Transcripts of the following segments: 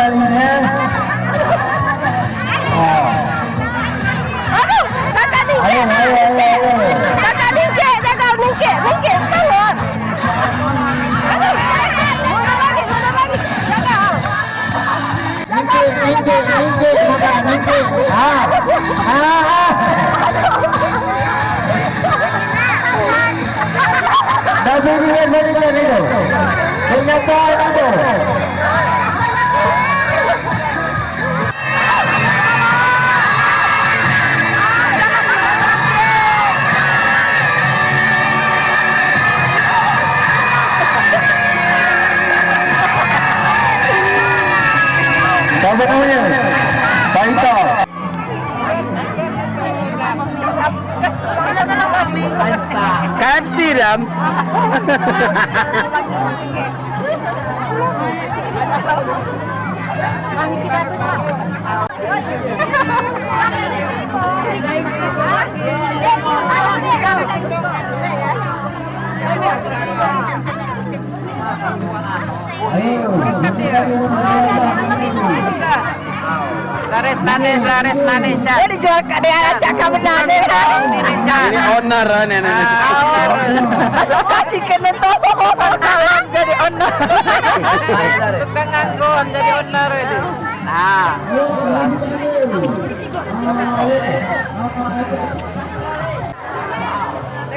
kembalinya. Aduh, kakak dingin. Ayo. Kakak dingin, kakak dingin, turun. Aduh, mundur lagi, kakak. Dingin. Balik itu. Kenyataan itu. Siapa namanya? Paito. KFC Ram. Laris manis. Jadi jual ke daerah cakap benar. Ini owner nenek. Suka chicken itu salah jadi owner. Suka nganggur jadi owner itu. Nah.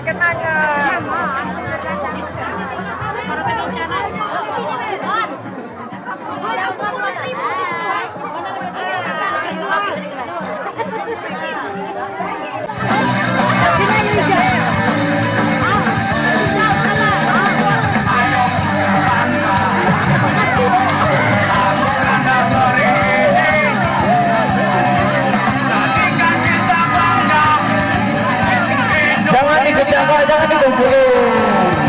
Kenanya. Jangan dikejar, jangan dikumpulin.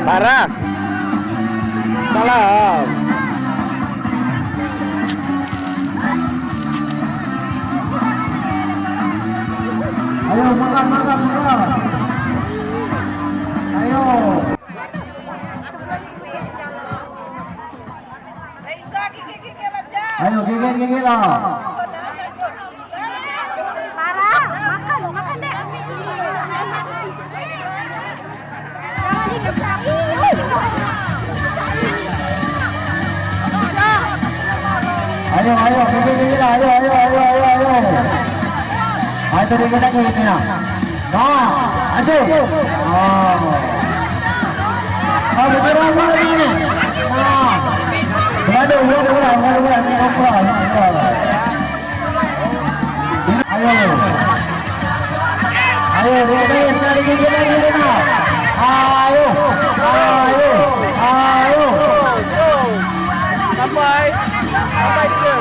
Parah. Salam. Ayo makan. Ayo. Ayo gigit lah. Parah, makan deh. Ayo, gigit lah. Ayo. Ayo dikit lagi ini nak. Nah, aduh. Bergerak lagi ini. Nah. Berada ulang. Ayo, gigit lagi nak. Ayo. Sampai itu.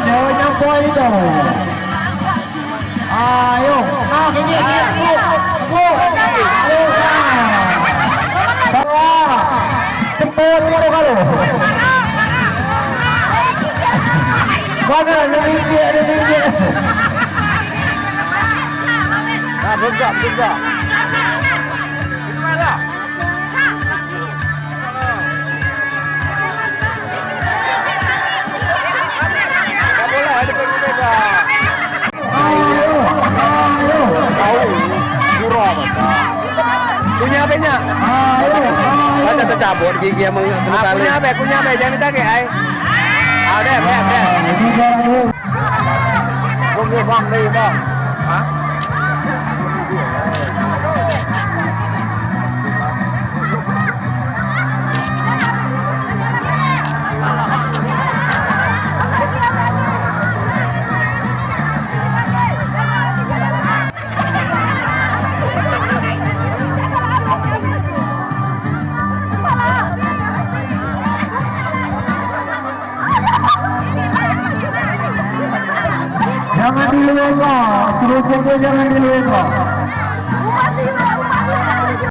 Jangan nyampai itu. Ayo, gigit. Bawa. Cepat kalau. Mana lebih dia. Bergerak. Gimana? Punya apa nya? Ada tercabut gigi yang punya apa? Jangan ditake ai. Ada. Bang, bang. Hah? dilueka, terus saja jangan dilueka.